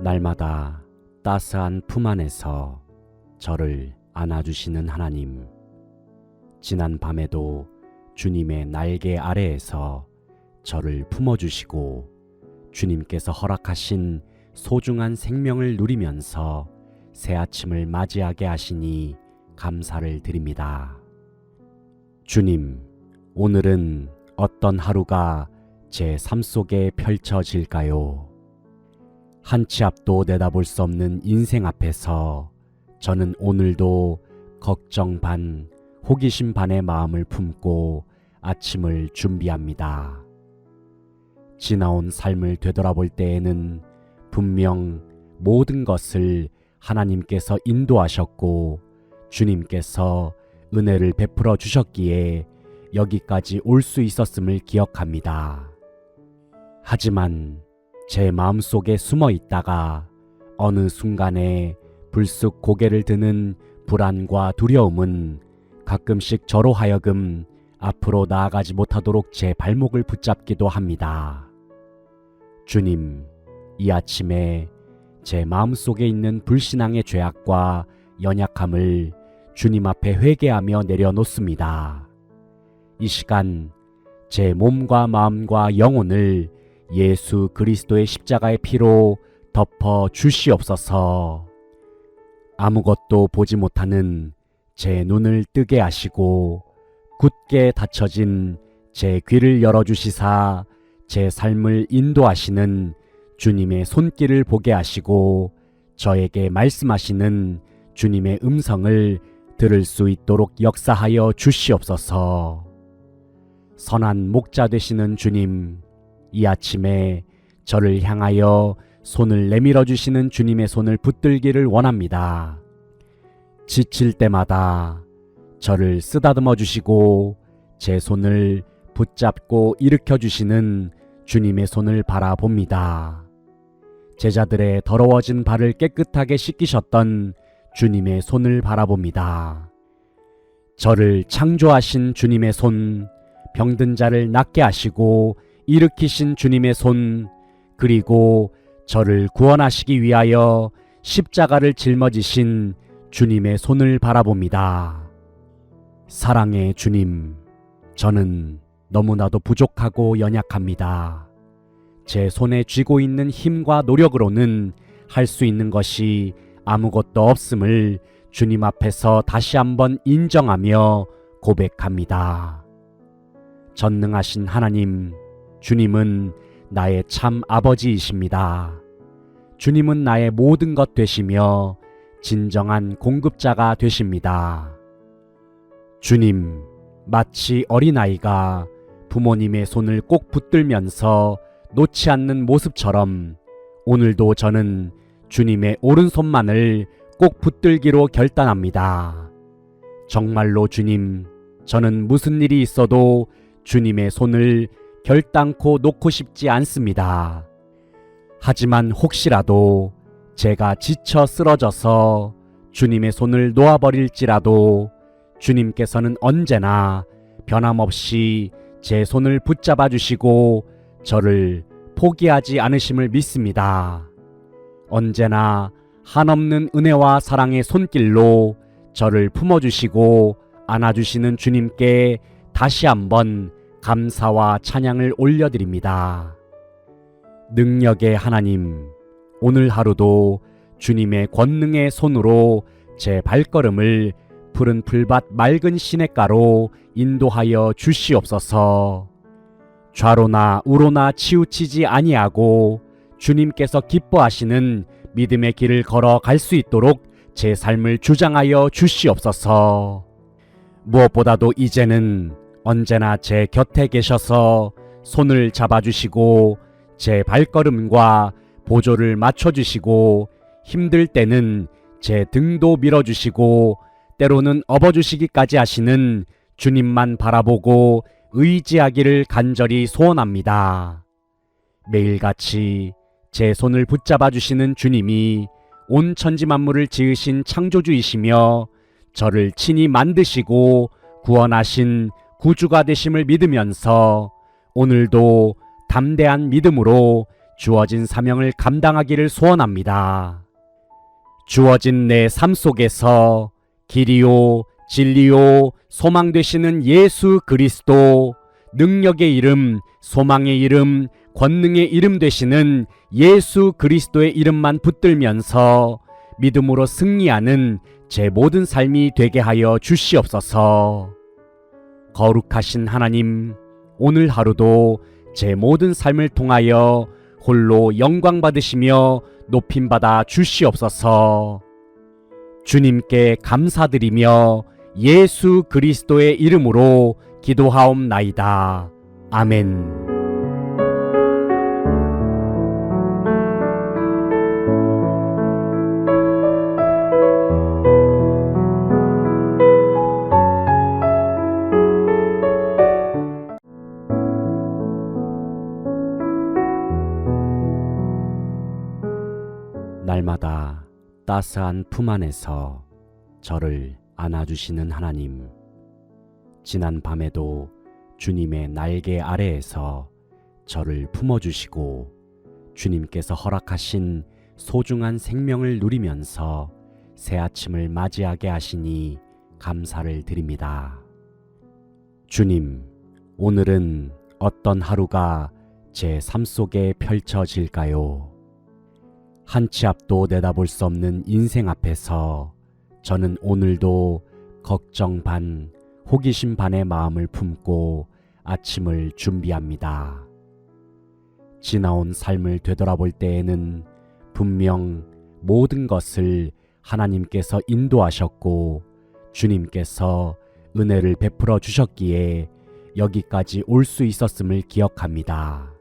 날마다 따스한 품 안에서 저를 안아주시는 하나님, 지난 밤에도 주님의 날개 아래에서 저를 품어주시고 주님께서 허락하신 소중한 생명을 누리면서 새 아침을 맞이하게 하시니 감사를 드립니다. 주님, 오늘은 어떤 하루가 제 삶 속에 펼쳐질까요? 한 치 앞도 내다볼 수 없는 인생 앞에서 저는 오늘도 걱정 반, 호기심 반의 마음을 품고 아침을 준비합니다. 지나온 삶을 되돌아볼 때에는 분명 모든 것을 하나님께서 인도하셨고 주님께서 은혜를 베풀어 주셨기에 여기까지 올 수 있었음을 기억합니다. 하지만 제 마음속에 숨어 있다가 어느 순간에 불쑥 고개를 드는 불안과 두려움은 가끔씩 저로 하여금 앞으로 나아가지 못하도록 제 발목을 붙잡기도 합니다. 주님, 이 아침에 제 마음속에 있는 불신앙의 죄악과 연약함을 주님 앞에 회개하며 내려놓습니다. 이 시간 제 몸과 마음과 영혼을 예수 그리스도의 십자가의 피로 덮어 주시옵소서. 아무것도 보지 못하는 제 눈을 뜨게 하시고 굳게 닫혀진 제 귀를 열어주시사 제 삶을 인도하시는 주님의 손길을 보게 하시고 저에게 말씀하시는 주님의 음성을 들을 수 있도록 역사하여 주시옵소서. 선한 목자 되시는 주님, 이 아침에 저를 향하여 손을 내밀어 주시는 주님의 손을 붙들기를 원합니다. 지칠 때마다 저를 쓰다듬어 주시고 제 손을 붙잡고 일으켜 주시는 주님의 손을 바라봅니다. 제자들의 더러워진 발을 깨끗하게 씻기셨던 주님의 손을 바라봅니다. 저를 창조하신 주님의 손, 병든 자를 낫게 하시고 일으키신 주님의 손, 그리고 저를 구원하시기 위하여 십자가를 짊어지신 주님의 손을 바라봅니다. 사랑의 주님, 저는 너무나도 부족하고 연약합니다. 제 손에 쥐고 있는 힘과 노력으로는 할 수 있는 것이 아무것도 없음을 주님 앞에서 다시 한번 인정하며 고백합니다. 전능하신 하나님, 주님은 나의 참 아버지이십니다. 주님은 나의 모든 것 되시며 진정한 공급자가 되십니다. 주님, 마치 어린아이가 부모님의 손을 꼭 붙들면서 놓지 않는 모습처럼 오늘도 저는 주님의 오른손만을 꼭 붙들기로 결단합니다. 정말로 주님, 저는 무슨 일이 있어도 주님의 손을 결단코 놓고 싶지 않습니다. 하지만 혹시라도 제가 지쳐 쓰러져서 주님의 손을 놓아버릴지라도 주님께서는 언제나 변함없이 제 손을 붙잡아 주시고 저를 포기하지 않으심을 믿습니다. 언제나 한없는 은혜와 사랑의 손길로 저를 품어주시고 안아주시는 주님께 다시 한번 감사와 찬양을 올려드립니다. 능력의 하나님, 오늘 하루도 주님의 권능의 손으로 제 발걸음을 푸른 풀밭 맑은 시냇가로 인도하여 주시옵소서. 좌로나 우로나 치우치지 아니하고 주님께서 기뻐하시는 믿음의 길을 걸어갈 수 있도록 제 삶을 주장하여 주시옵소서. 무엇보다도 이제는 언제나 제 곁에 계셔서 손을 잡아주시고 제 발걸음과 보조를 맞춰주시고 힘들 때는 제 등도 밀어주시고 때로는 업어주시기까지 하시는 주님만 바라보고 의지하기를 간절히 소원합니다. 매일같이 제 손을 붙잡아 주시는 주님이 온 천지 만물을 지으신 창조주이시며 저를 친히 만드시고 구원하신 구주가 되심을 믿으면서 오늘도 담대한 믿음으로 주어진 사명을 감당하기를 소원합니다. 주어진 내 삶 속에서 길이요, 진리요, 소망 되시는 예수 그리스도, 능력의 이름, 소망의 이름, 권능의 이름 되시는 예수 그리스도의 이름만 붙들면서 믿음으로 승리하는 제 모든 삶이 되게 하여 주시옵소서. 거룩하신 하나님, 오늘 하루도 제 모든 삶을 통하여 홀로 영광 받으시며 높임받아 주시옵소서. 주님께 감사드리며 예수 그리스도의 이름으로 기도하옵나이다. 아멘. 날마다 따스한 품 안에서 저를 안아주시는 하나님, 지난 밤에도 주님의 날개 아래에서 저를 품어주시고 주님께서 허락하신 소중한 생명을 누리면서 새 아침을 맞이하게 하시니 감사를 드립니다. 주님, 오늘은 어떤 하루가 제 삶 속에 펼쳐질까요? 한 치 앞도 내다볼 수 없는 인생 앞에서 저는 오늘도 걱정 반, 호기심 반의 마음을 품고 아침을 준비합니다. 지나온 삶을 되돌아볼 때에는 분명 모든 것을 하나님께서 인도하셨고 주님께서 은혜를 베풀어 주셨기에 여기까지 올 수 있었음을 기억합니다.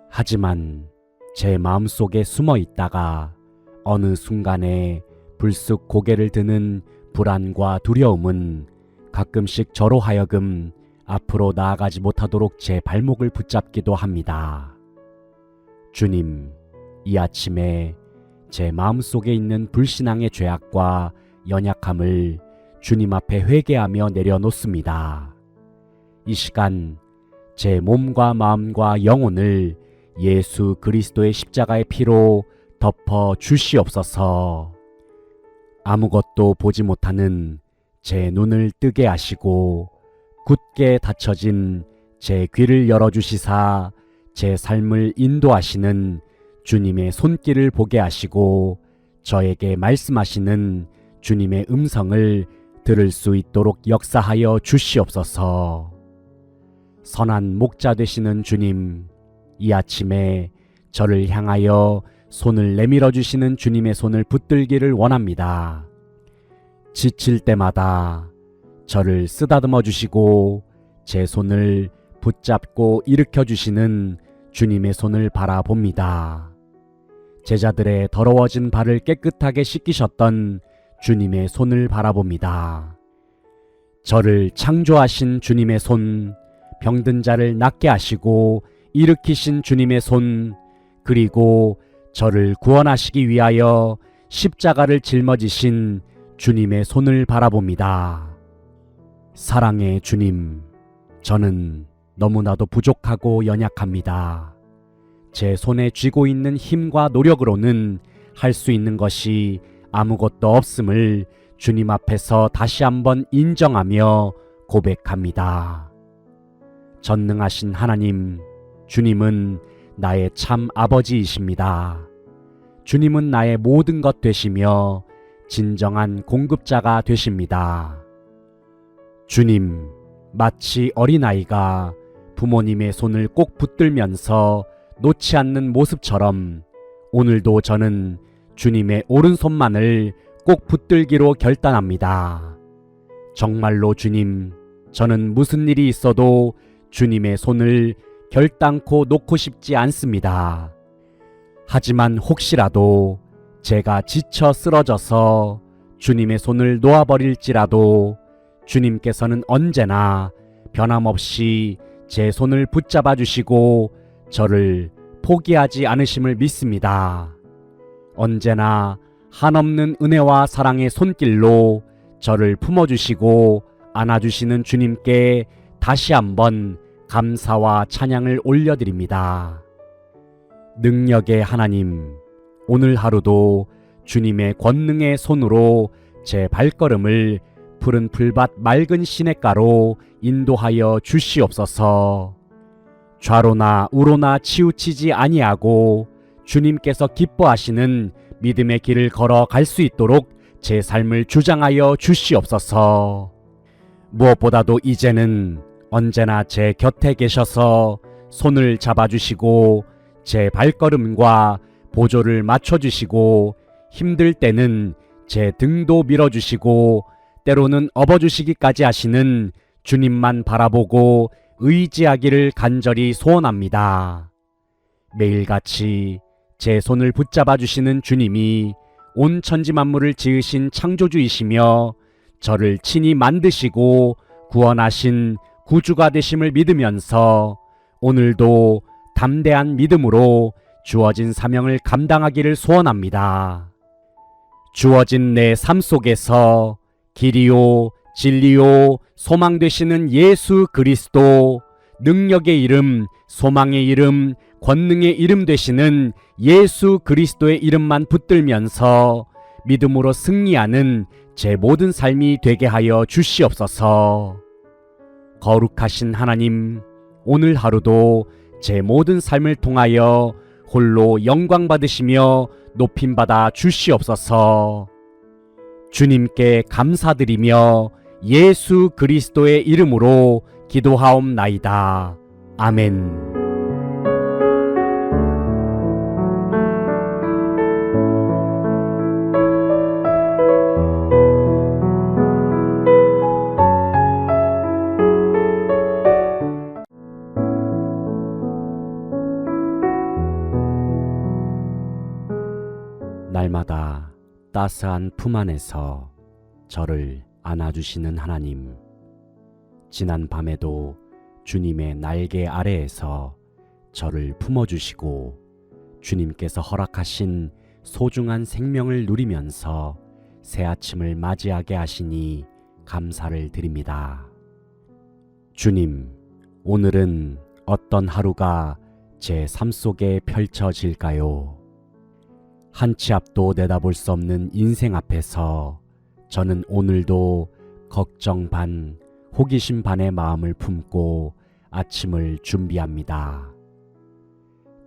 하지만 제 마음속에 숨어 있다가 어느 순간에 불쑥 고개를 드는 불안과 두려움은 가끔씩 저로 하여금 앞으로 나아가지 못하도록 제 발목을 붙잡기도 합니다. 주님, 이 아침에 제 마음속에 있는 불신앙의 죄악과 연약함을 주님 앞에 회개하며 내려놓습니다. 이 시간 제 몸과 마음과 영혼을 예수 그리스도의 십자가의 피로 덮어 주시옵소서. 아무것도 보지 못하는 제 눈을 뜨게 하시고 굳게 닫혀진 제 귀를 열어주시사 제 삶을 인도하시는 주님의 손길을 보게 하시고 저에게 말씀하시는 주님의 음성을 들을 수 있도록 역사하여 주시옵소서. 선한 목자 되시는 주님, 이 아침에 저를 향하여 손을 내밀어 주시는 주님의 손을 붙들기를 원합니다. 지칠 때마다 저를 쓰다듬어 주시고 제 손을 붙잡고 일으켜 주시는 주님의 손을 바라봅니다. 제자들의 더러워진 발을 깨끗하게 씻기셨던 주님의 손을 바라봅니다. 저를 창조하신 주님의 손, 병든 자를 낫게 하시고 일으키신 주님의 손, 그리고 저를 구원하시기 위하여 십자가를 짊어지신 주님의 손을 바라봅니다. 사랑의 주님, 저는 너무나도 부족하고 연약합니다. 제 손에 쥐고 있는 힘과 노력으로는 할 수 있는 것이 아무것도 없음을 주님 앞에서 다시 한번 인정하며 고백합니다. 전능하신 하나님, 주님은 나의 참 아버지이십니다. 주님은 나의 모든 것 되시며 진정한 공급자가 되십니다. 주님, 마치 어린아이가 부모님의 손을 꼭 붙들면서 놓지 않는 모습처럼 오늘도 저는 주님의 오른손만을 꼭 붙들기로 결단합니다. 정말로 주님, 저는 무슨 일이 있어도 주님의 손을 결단코 놓고 싶지 않습니다. 하지만 혹시라도 제가 지쳐 쓰러져서 주님의 손을 놓아버릴지라도 주님께서는 언제나 변함없이 제 손을 붙잡아 주시고 저를 포기하지 않으심을 믿습니다. 언제나 한없는 은혜와 사랑의 손길로 저를 품어주시고 안아주시는 주님께 다시 한번 감사와 찬양을 올려드립니다. 능력의 하나님, 오늘 하루도 주님의 권능의 손으로 제 발걸음을 푸른 풀밭 맑은 시냇가로 인도하여 주시옵소서. 좌로나 우로나 치우치지 아니하고 주님께서 기뻐하시는 믿음의 길을 걸어갈 수 있도록 제 삶을 주장하여 주시옵소서. 무엇보다도 이제는 언제나 제 곁에 계셔서 손을 잡아주시고 제 발걸음과 보조를 맞춰주시고 힘들 때는 제 등도 밀어주시고 때로는 업어주시기까지 하시는 주님만 바라보고 의지하기를 간절히 소원합니다. 매일같이 제 손을 붙잡아 주시는 주님이 온 천지 만물을 지으신 창조주이시며 저를 친히 만드시고 구원하신 구주가 되심을 믿으면서 오늘도 담대한 믿음으로 주어진 사명을 감당하기를 소원합니다. 주어진 내 삶 속에서 길이요 진리요 소망 되시는 예수 그리스도, 능력의 이름, 소망의 이름, 권능의 이름 되시는 예수 그리스도의 이름만 붙들면서 믿음으로 승리하는 제 모든 삶이 되게 하여 주시옵소서. 거룩하신 하나님, 오늘 하루도 제 모든 삶을 통하여 홀로 영광 받으시며 높임받아 주시옵소서. 주님께 감사드리며 예수 그리스도의 이름으로 기도하옵나이다. 아멘. 날마다 따스한 품 안에서 저를 안아주시는 하나님, 지난 밤에도 주님의 날개 아래에서 저를 품어주시고 주님께서 허락하신 소중한 생명을 누리면서 새 아침을 맞이하게 하시니 감사를 드립니다. 주님, 오늘은 어떤 하루가 제 삶 속에 펼쳐질까요? 한 치 앞도 내다볼 수 없는 인생 앞에서 저는 오늘도 걱정 반, 호기심 반의 마음을 품고 아침을 준비합니다.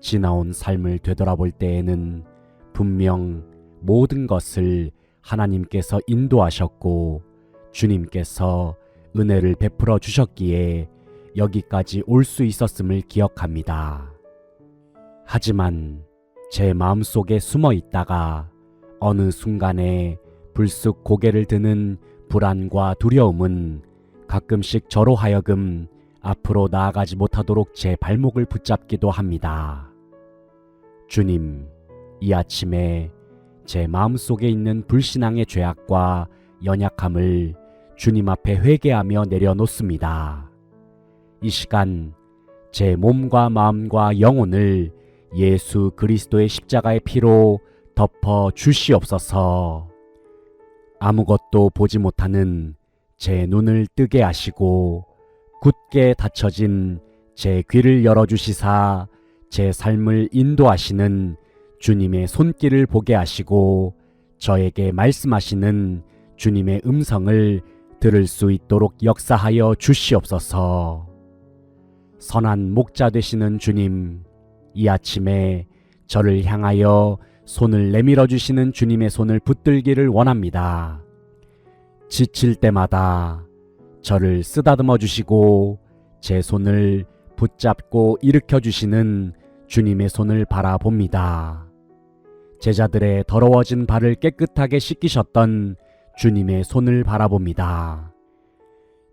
지나온 삶을 되돌아볼 때에는 분명 모든 것을 하나님께서 인도하셨고 주님께서 은혜를 베풀어 주셨기에 여기까지 올 수 있었음을 기억합니다. 하지만 제 마음속에 숨어 있다가 어느 순간에 불쑥 고개를 드는 불안과 두려움은 가끔씩 저로 하여금 앞으로 나아가지 못하도록 제 발목을 붙잡기도 합니다. 주님, 이 아침에 제 마음속에 있는 불신앙의 죄악과 연약함을 주님 앞에 회개하며 내려놓습니다. 이 시간 제 몸과 마음과 영혼을 예수 그리스도의 십자가의 피로 덮어 주시옵소서. 아무것도 보지 못하는 제 눈을 뜨게 하시고 굳게 닫혀진 제 귀를 열어주시사 제 삶을 인도하시는 주님의 손길을 보게 하시고 저에게 말씀하시는 주님의 음성을 들을 수 있도록 역사하여 주시옵소서. 선한 목자 되시는 주님, 이 아침에 저를 향하여 손을 내밀어 주시는 주님의 손을 붙들기를 원합니다. 지칠 때마다 저를 쓰다듬어 주시고 제 손을 붙잡고 일으켜 주시는 주님의 손을 바라봅니다. 제자들의 더러워진 발을 깨끗하게 씻기셨던 주님의 손을 바라봅니다.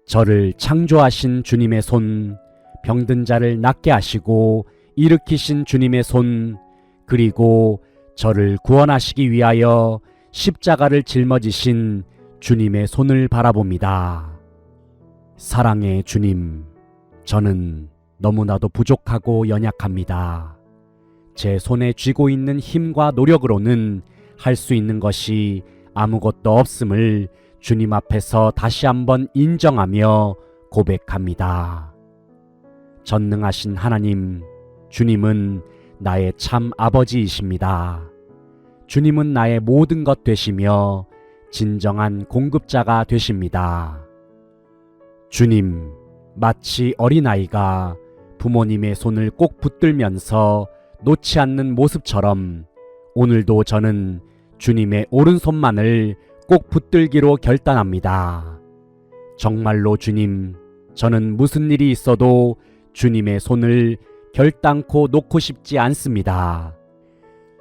저를 창조하신 주님의 손, 병든 자를 낫게 하시고 일으키신 주님의 손, 그리고 저를 구원하시기 위하여 십자가를 짊어지신 주님의 손을 바라봅니다. 사랑의 주님, 저는 너무나도 부족하고 연약합니다. 제 손에 쥐고 있는 힘과 노력으로는 할 수 있는 것이 아무것도 없음을 주님 앞에서 다시 한번 인정하며 고백합니다. 전능하신 하나님, 주님은 나의 참 아버지이십니다. 주님은 나의 모든 것 되시며 진정한 공급자가 되십니다. 주님, 마치 어린아이가 부모님의 손을 꼭 붙들면서 놓지 않는 모습처럼 오늘도 저는 주님의 오른손만을 꼭 붙들기로 결단합니다. 정말로 주님, 저는 무슨 일이 있어도 주님의 손을 결단코 놓고 싶지 않습니다.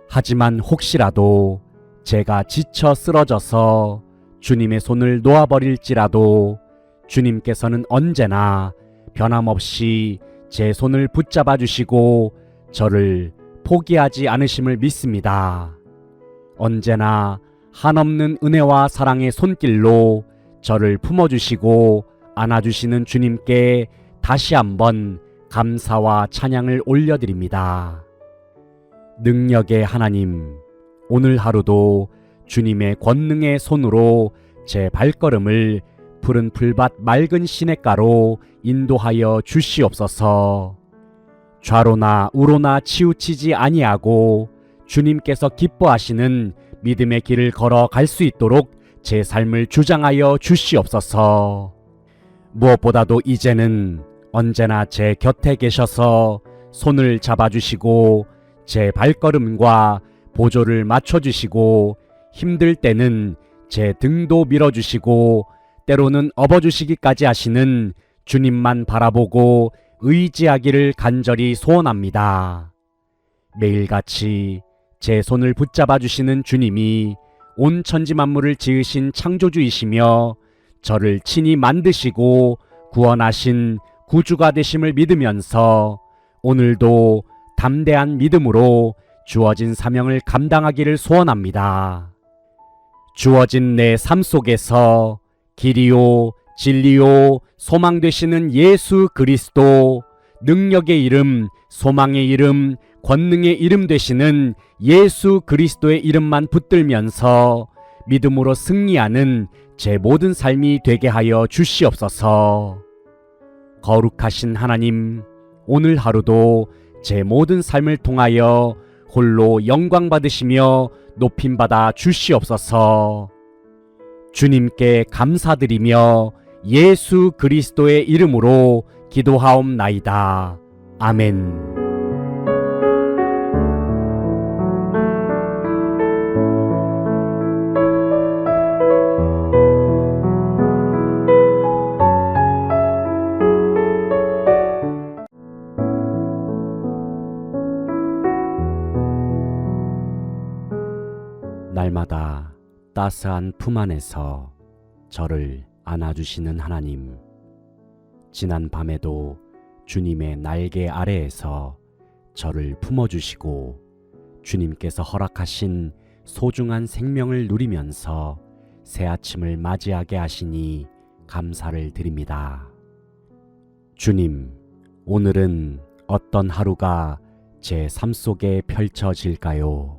하지만 혹시라도 제가 지쳐 쓰러져서 주님의 손을 놓아버릴지라도 주님께서는 언제나 변함없이 제 손을 붙잡아 주시고 저를 포기하지 않으심을 믿습니다. 언제나 한없는 은혜와 사랑의 손길로 저를 품어주시고 안아주시는 주님께 다시 한번 감사와 찬양을 올려드립니다. 능력의 하나님, 오늘 하루도 주님의 권능의 손으로 제 발걸음을 푸른 풀밭 맑은 시냇가로 인도하여 주시옵소서. 좌로나 우로나 치우치지 아니하고 주님께서 기뻐하시는 믿음의 길을 걸어갈 수 있도록 제 삶을 주장하여 주시옵소서. 무엇보다도 이제는 언제나 제 곁에 계셔서 손을 잡아주시고 제 발걸음과 보조를 맞춰주시고 힘들 때는 제 등도 밀어주시고 때로는 업어주시기까지 하시는 주님만 바라보고 의지하기를 간절히 소원합니다. 매일같이 제 손을 붙잡아 주시는 주님이 온 천지 만물을 지으신 창조주이시며 저를 친히 만드시고 구원하신 구주가 되심을 믿으면서 오늘도 담대한 믿음으로 주어진 사명을 감당하기를 소원합니다. 주어진 내 삶 속에서 길이요 진리요 소망 되시는 예수 그리스도, 능력의 이름, 소망의 이름, 권능의 이름 되시는 예수 그리스도의 이름만 붙들면서 믿음으로 승리하는 제 모든 삶이 되게 하여 주시옵소서. 거룩하신 하나님, 오늘 하루도 제 모든 삶을 통하여 홀로 영광 받으시며 높임받아 주시옵소서. 주님께 감사드리며 예수 그리스도의 이름으로 기도하옵나이다. 아멘. 날마다 따스한 품 안에서 저를 안아주시는 하나님, 지난 밤에도 주님의 날개 아래에서 저를 품어주시고 주님께서 허락하신 소중한 생명을 누리면서 새 아침을 맞이하게 하시니 감사를 드립니다. 주님, 오늘은 어떤 하루가 제 삶 속에 펼쳐질까요?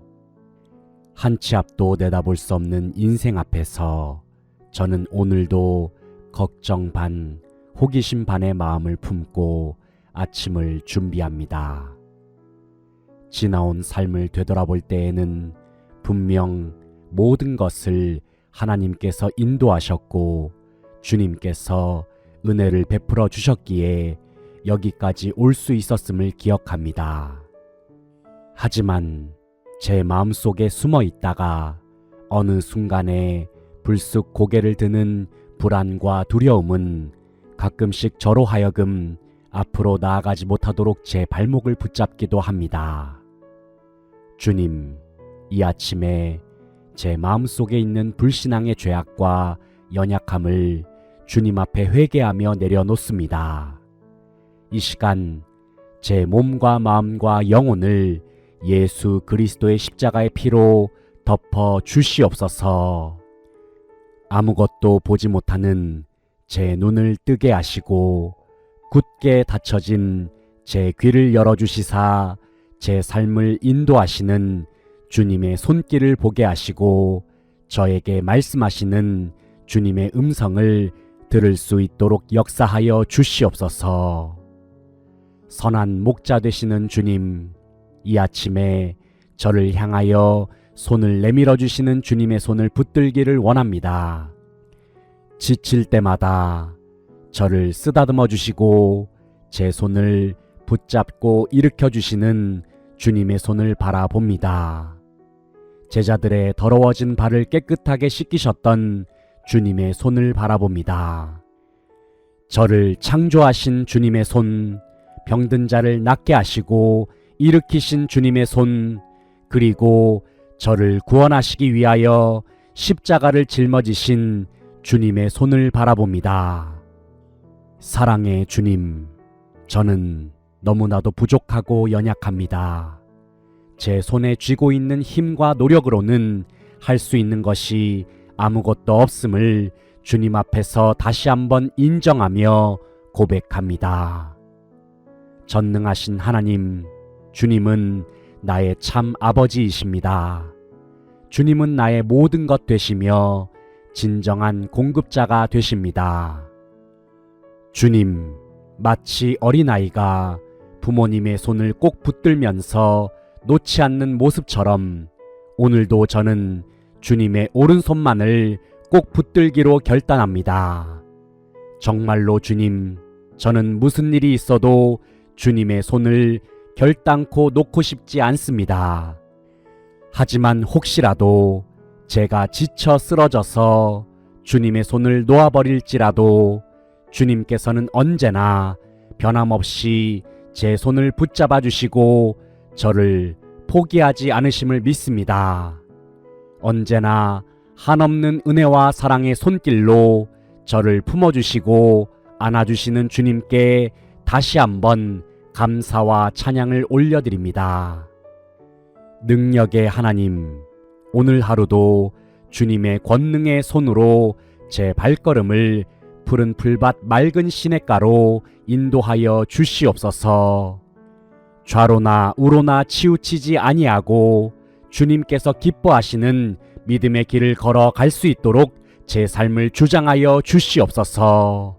한 치 앞도 내다볼 수 없는 인생 앞에서 저는 오늘도 걱정 반, 호기심 반의 마음을 품고 아침을 준비합니다. 지나온 삶을 되돌아볼 때에는 분명 모든 것을 하나님께서 인도하셨고 주님께서 은혜를 베풀어 주셨기에 여기까지 올 수 있었음을 기억합니다. 하지만 제 마음속에 숨어 있다가 어느 순간에 불쑥 고개를 드는 불안과 두려움은 가끔씩 저로 하여금 앞으로 나아가지 못하도록 제 발목을 붙잡기도 합니다. 주님, 이 아침에 제 마음속에 있는 불신앙의 죄악과 연약함을 주님 앞에 회개하며 내려놓습니다. 이 시간 제 몸과 마음과 영혼을 예수 그리스도의 십자가의 피로 덮어 주시옵소서. 아무것도 보지 못하는 제 눈을 뜨게 하시고 굳게 닫혀진 제 귀를 열어주시사 제 삶을 인도하시는 주님의 손길을 보게 하시고 저에게 말씀하시는 주님의 음성을 들을 수 있도록 역사하여 주시옵소서. 선한 목자 되시는 주님, 이 아침에 저를 향하여 손을 내밀어 주시는 주님의 손을 붙들기를 원합니다. 지칠 때마다 저를 쓰다듬어 주시고 제 손을 붙잡고 일으켜 주시는 주님의 손을 바라봅니다. 제자들의 더러워진 발을 깨끗하게 씻기셨던 주님의 손을 바라봅니다. 저를 창조하신 주님의 손, 병든 자를 낫게 하시고 일으키신 주님의 손, 그리고 저를 구원하시기 위하여 십자가를 짊어지신 주님의 손을 바라봅니다. 사랑의 주님, 저는 너무나도 부족하고 연약합니다. 제 손에 쥐고 있는 힘과 노력으로는 할 수 있는 것이 아무것도 없음을 주님 앞에서 다시 한번 인정하며 고백합니다. 전능하신 하나님, 주님은 나의 참 아버지이십니다. 주님은 나의 모든 것 되시며 진정한 공급자가 되십니다. 주님, 마치 어린아이가 부모님의 손을 꼭 붙들면서 놓지 않는 모습처럼 오늘도 저는 주님의 오른손만을 꼭 붙들기로 결단합니다. 정말로 주님, 저는 무슨 일이 있어도 주님의 손을 결단코 놓고 싶지 않습니다. 하지만 혹시라도 제가 지쳐 쓰러져서 주님의 손을 놓아버릴지라도 주님께서는 언제나 변함없이 제 손을 붙잡아 주시고 저를 포기하지 않으심을 믿습니다. 언제나 한없는 은혜와 사랑의 손길로 저를 품어주시고 안아주시는 주님께 다시 한번 감사와 찬양을 올려드립니다. 능력의 하나님, 오늘 하루도 주님의 권능의 손으로 제 발걸음을 푸른 풀밭 맑은 시냇가로 인도하여 주시옵소서. 좌로나 우로나 치우치지 아니하고 주님께서 기뻐하시는 믿음의 길을 걸어갈 수 있도록 제 삶을 주장하여 주시옵소서.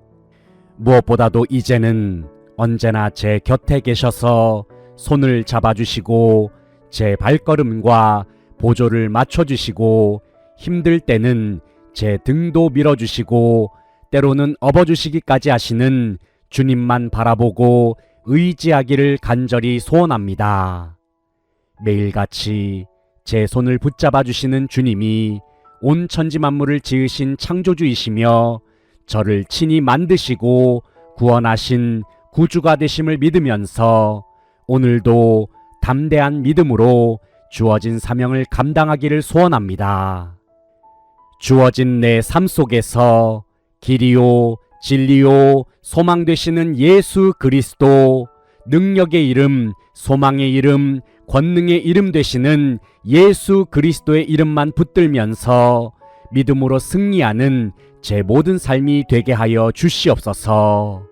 무엇보다도 이제는 언제나 제 곁에 계셔서 손을 잡아주시고 제 발걸음과 보조를 맞춰주시고 힘들 때는 제 등도 밀어주시고 때로는 업어주시기까지 하시는 주님만 바라보고 의지하기를 간절히 소원합니다. 매일같이 제 손을 붙잡아 주시는 주님이 온 천지 만물을 지으신 창조주이시며 저를 친히 만드시고 구원하신 구주가 되심을 믿으면서 오늘도 담대한 믿음으로 주어진 사명을 감당하기를 소원합니다. 주어진 내 삶 속에서 길이요 진리요 소망 되시는 예수 그리스도, 능력의 이름, 소망의 이름, 권능의 이름 되시는 예수 그리스도의 이름만 붙들면서 믿음으로 승리하는 제 모든 삶이 되게 하여 주시옵소서.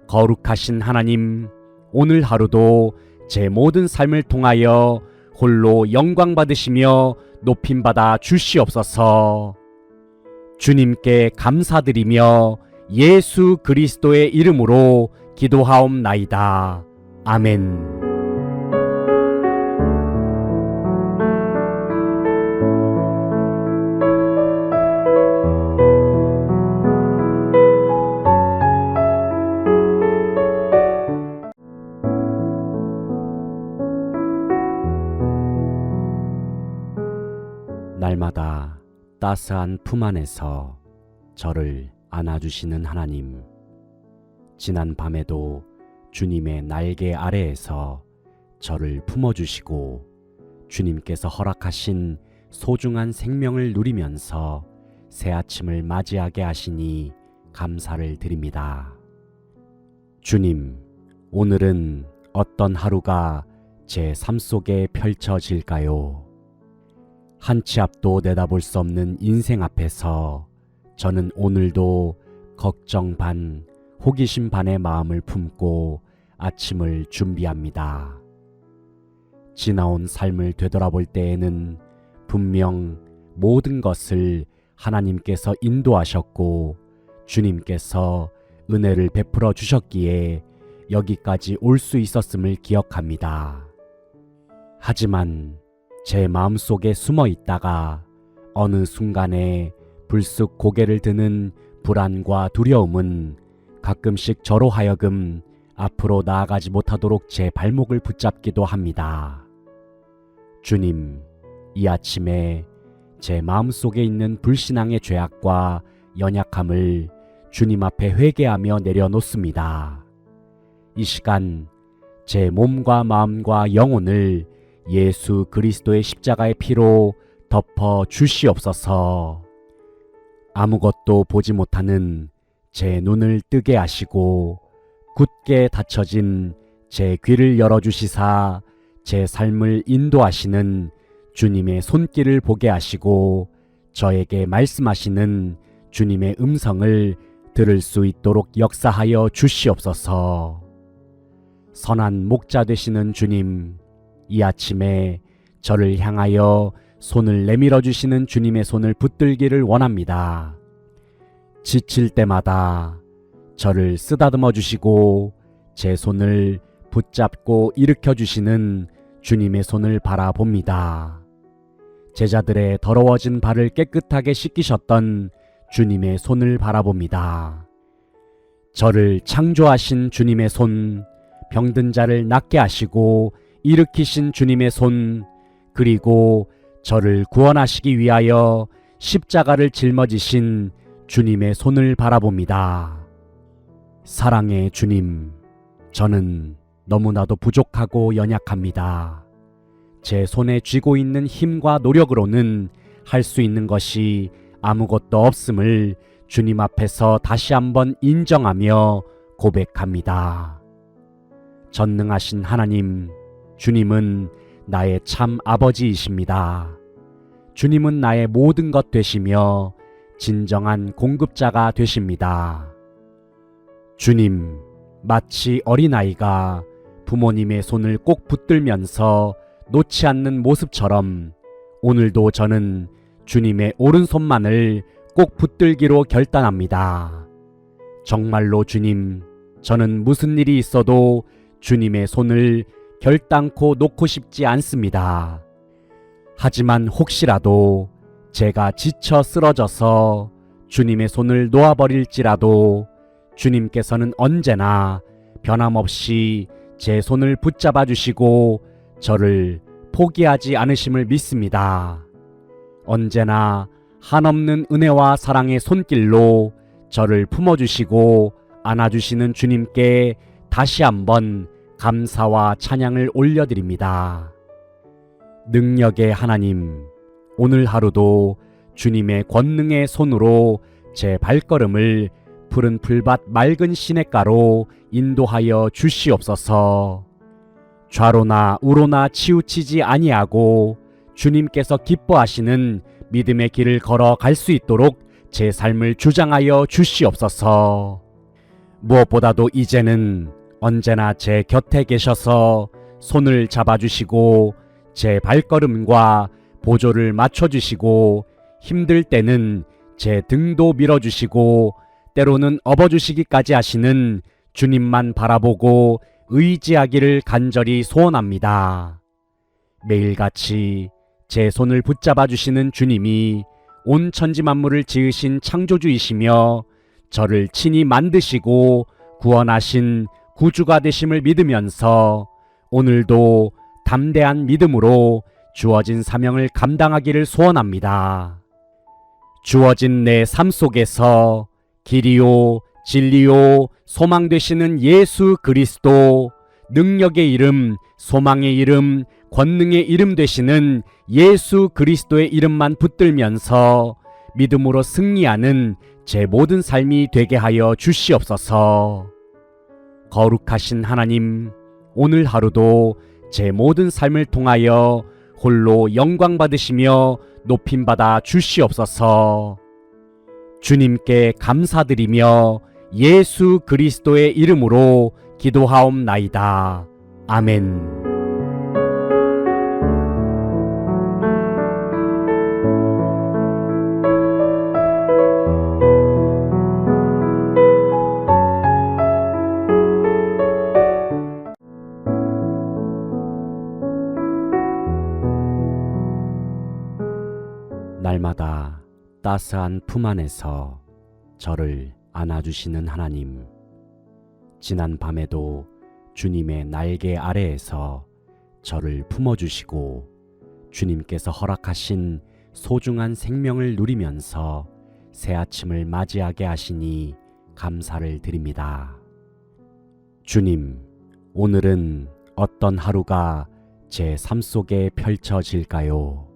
거룩하신 하나님, 오늘 하루도 제 모든 삶을 통하여 홀로 영광 받으시며 높임받아 주시옵소서. 주님께 감사드리며 예수 그리스도의 이름으로 기도하옵나이다. 아멘. 날마다 따스한 품 안에서 저를 안아주시는 하나님, 지난 밤에도 주님의 날개 아래에서 저를 품어주시고 주님께서 허락하신 소중한 생명을 누리면서 새 아침을 맞이하게 하시니 감사를 드립니다. 주님, 오늘은 어떤 하루가 제 삶 속에 펼쳐질까요? 한 치 앞도 내다볼 수 없는 인생 앞에서 저는 오늘도 걱정 반, 호기심 반의 마음을 품고 아침을 준비합니다. 지나온 삶을 되돌아볼 때에는 분명 모든 것을 하나님께서 인도하셨고 주님께서 은혜를 베풀어 주셨기에 여기까지 올 수 있었음을 기억합니다. 하지만 제 마음속에 숨어 있다가 어느 순간에 불쑥 고개를 드는 불안과 두려움은 가끔씩 저로 하여금 앞으로 나아가지 못하도록 제 발목을 붙잡기도 합니다. 주님, 이 아침에 제 마음속에 있는 불신앙의 죄악과 연약함을 주님 앞에 회개하며 내려놓습니다. 이 시간 제 몸과 마음과 영혼을 예수 그리스도의 십자가의 피로 덮어 주시옵소서. 아무것도 보지 못하는 제 눈을 뜨게 하시고 굳게 닫혀진 제 귀를 열어주시사 제 삶을 인도하시는 주님의 손길을 보게 하시고 저에게 말씀하시는 주님의 음성을 들을 수 있도록 역사하여 주시옵소서. 선한 목자 되시는 주님, 이 아침에 저를 향하여 손을 내밀어 주시는 주님의 손을 붙들기를 원합니다. 지칠 때마다 저를 쓰다듬어 주시고 제 손을 붙잡고 일으켜 주시는 주님의 손을 바라봅니다. 제자들의 더러워진 발을 깨끗하게 씻기셨던 주님의 손을 바라봅니다. 저를 창조하신 주님의 손, 병든 자를 낫게 하시고 일으키신 주님의 손, 그리고 저를 구원하시기 위하여 십자가를 짊어지신 주님의 손을 바라봅니다. 사랑의 주님, 저는 너무나도 부족하고 연약합니다. 제 손에 쥐고 있는 힘과 노력으로는 할 수 있는 것이 아무것도 없음을 주님 앞에서 다시 한번 인정하며 고백합니다. 전능하신 하나님, 주님은 나의 참 아버지이십니다. 주님은 나의 모든 것 되시며 진정한 공급자가 되십니다. 주님, 마치 어린아이가 부모님의 손을 꼭 붙들면서 놓지 않는 모습처럼 오늘도 저는 주님의 오른손만을 꼭 붙들기로 결단합니다. 정말로 주님, 저는 무슨 일이 있어도 주님의 손을 결단코 놓고 싶지 않습니다. 하지만 혹시라도 제가 지쳐 쓰러져서 주님의 손을 놓아버릴지라도 주님께서는 언제나 변함없이 제 손을 붙잡아 주시고 저를 포기하지 않으심을 믿습니다. 언제나 한없는 은혜와 사랑의 손길로 저를 품어주시고 안아주시는 주님께 다시 한번 감사와 찬양을 올려드립니다. 능력의 하나님, 오늘 하루도 주님의 권능의 손으로 제 발걸음을 푸른 풀밭 맑은 시냇가로 인도하여 주시옵소서. 좌로나 우로나 치우치지 아니하고 주님께서 기뻐하시는 믿음의 길을 걸어갈 수 있도록 제 삶을 주장하여 주시옵소서. 무엇보다도 이제는 언제나 제 곁에 계셔서 손을 잡아주시고 제 발걸음과 보조를 맞춰주시고 힘들 때는 제 등도 밀어주시고 때로는 업어주시기까지 하시는 주님만 바라보고 의지하기를 간절히 소원합니다. 매일같이 제 손을 붙잡아 주시는 주님이 온 천지 만물을 지으신 창조주이시며 저를 친히 만드시고 구원하신 구주가 되심을 믿으면서 오늘도 담대한 믿음으로 주어진 사명을 감당하기를 소원합니다. 주어진 내 삶 속에서 길이요 진리요 소망 되시는 예수 그리스도, 능력의 이름, 소망의 이름, 권능의 이름 되시는 예수 그리스도의 이름만 붙들면서 믿음으로 승리하는 제 모든 삶이 되게 하여 주시옵소서. 거룩하신 하나님, 오늘 하루도 제 모든 삶을 통하여 홀로 영광 받으시며 높임받아 주시옵소서. 주님께 감사드리며 예수 그리스도의 이름으로 기도하옵나이다. 아멘. 날마다 따스한 품 안에서 저를 안아주시는 하나님. 지난 밤에도 주님의 날개 아래에서 저를 품어주시고 주님께서 허락하신 소중한 생명을 누리면서 새 아침을 맞이하게 하시니 감사를 드립니다. 주님, 오늘은 어떤 하루가 제 삶 속에 펼쳐질까요?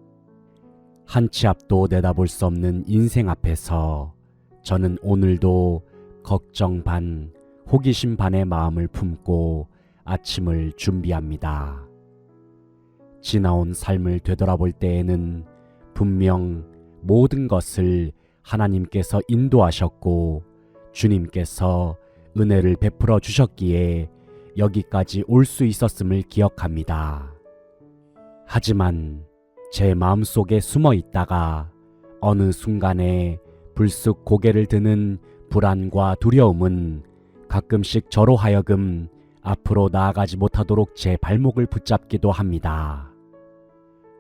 한 치 앞도 내다볼 수 없는 인생 앞에서 저는 오늘도 걱정 반, 호기심 반의 마음을 품고 아침을 준비합니다. 지나온 삶을 되돌아볼 때에는 분명 모든 것을 하나님께서 인도하셨고 주님께서 은혜를 베풀어 주셨기에 여기까지 올 수 있었음을 기억합니다. 하지만 제 마음속에 숨어 있다가 어느 순간에 불쑥 고개를 드는 불안과 두려움은 가끔씩 저로 하여금 앞으로 나아가지 못하도록 제 발목을 붙잡기도 합니다.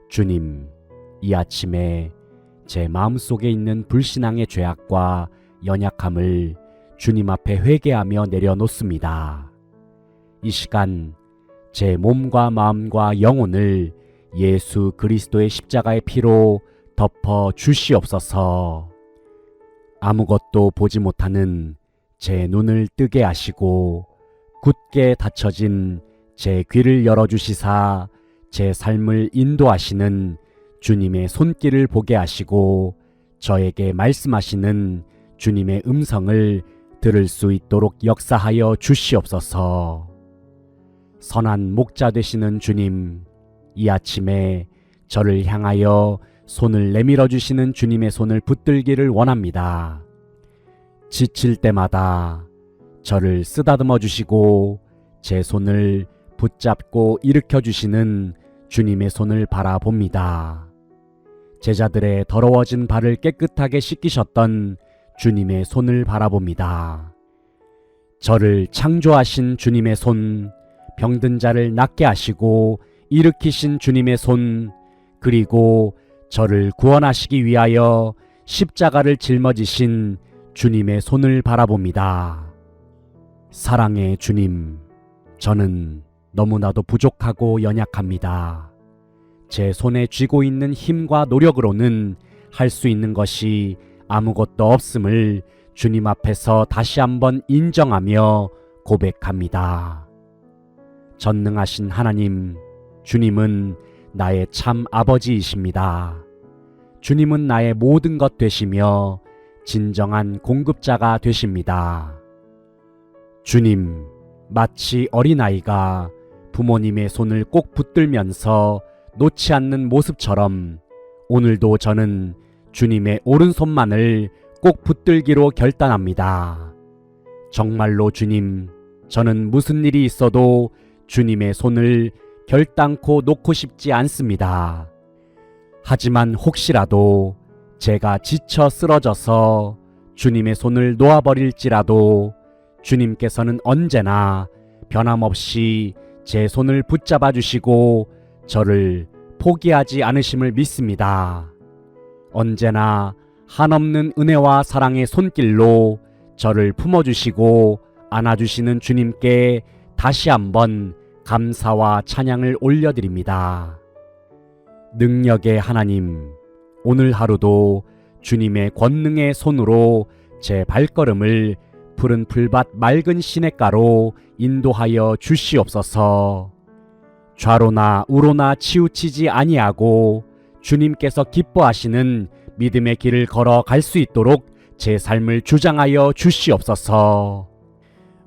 주님, 이 아침에 제 마음속에 있는 불신앙의 죄악과 연약함을 주님 앞에 회개하며 내려놓습니다. 이 시간 제 몸과 마음과 영혼을 예수 그리스도의 십자가의 피로 덮어 주시옵소서. 아무것도 보지 못하는 제 눈을 뜨게 하시고 굳게 닫혀진 제 귀를 열어주시사 제 삶을 인도하시는 주님의 손길을 보게 하시고 저에게 말씀하시는 주님의 음성을 들을 수 있도록 역사하여 주시옵소서. 선한 목자 되시는 주님, 이 아침에 저를 향하여 손을 내밀어 주시는 주님의 손을 붙들기를 원합니다. 지칠 때마다 저를 쓰다듬어 주시고 제 손을 붙잡고 일으켜 주시는 주님의 손을 바라봅니다. 제자들의 더러워진 발을 깨끗하게 씻기셨던 주님의 손을 바라봅니다. 저를 창조하신 주님의 손, 병든 자를 낫게 하시고 일으키신 주님의 손, 그리고 저를 구원하시기 위하여 십자가를 짊어지신 주님의 손을 바라봅니다. 사랑의 주님, 저는 너무나도 부족하고 연약합니다. 제 손에 쥐고 있는 힘과 노력으로는 할 수 있는 것이 아무것도 없음을 주님 앞에서 다시 한번 인정하며 고백합니다. 전능하신 하나님, 주님은 나의 참 아버지이십니다. 주님은 나의 모든 것 되시며 진정한 공급자가 되십니다. 주님, 마치 어린아이가 부모님의 손을 꼭 붙들면서 놓지 않는 모습처럼 오늘도 저는 주님의 오른손만을 꼭 붙들기로 결단합니다. 정말로 주님, 저는 무슨 일이 있어도 주님의 손을 결단코 놓고 싶지 않습니다. 하지만 혹시라도 제가 지쳐 쓰러져서 주님의 손을 놓아버릴지라도 주님께서는 언제나 변함없이 제 손을 붙잡아 주시고 저를 포기하지 않으심을 믿습니다. 언제나 한없는 은혜와 사랑의 손길로 저를 품어주시고 안아주시는 주님께 다시 한번 감사와 찬양을 올려드립니다. 능력의 하나님, 오늘 하루도 주님의 권능의 손으로 제 발걸음을 푸른 풀밭 맑은 시냇가로 인도하여 주시옵소서. 좌로나 우로나 치우치지 아니하고 주님께서 기뻐하시는 믿음의 길을 걸어갈 수 있도록 제 삶을 주장하여 주시옵소서.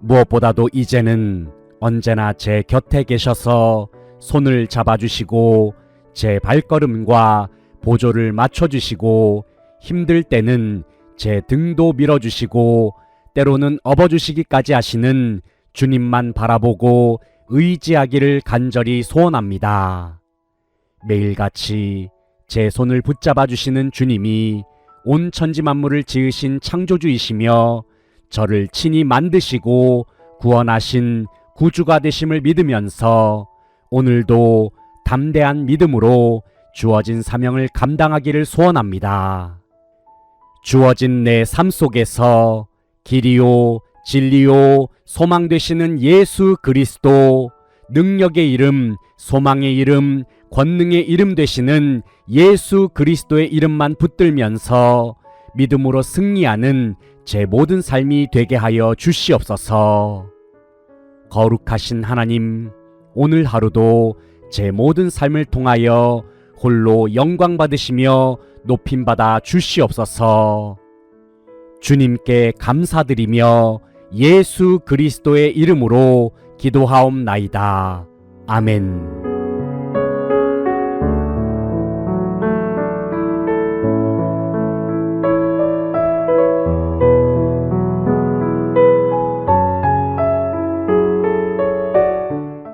무엇보다도 이제는 언제나 제 곁에 계셔서 손을 잡아주시고 제 발걸음과 보조를 맞춰주시고 힘들 때는 제 등도 밀어주시고 때로는 업어주시기까지 하시는 주님만 바라보고 의지하기를 간절히 소원합니다. 매일같이 제 손을 붙잡아 주시는 주님이 온 천지 만물을 지으신 창조주이시며 저를 친히 만드시고 구원하신 구주가 되심을 믿으면서 오늘도 담대한 믿음으로 주어진 사명을 감당하기를 소원합니다. 주어진 내 삶 속에서 길이요, 진리요, 소망 되시는 예수 그리스도, 능력의 이름, 소망의 이름, 권능의 이름 되시는 예수 그리스도의 이름만 붙들면서 믿음으로 승리하는 제 모든 삶이 되게 하여 주시옵소서. 거룩하신 하나님, 오늘 하루도 제 모든 삶을 통하여 홀로 영광 받으시며 높임받아 주시옵소서. 주님께 감사드리며 예수 그리스도의 이름으로 기도하옵나이다. 아멘.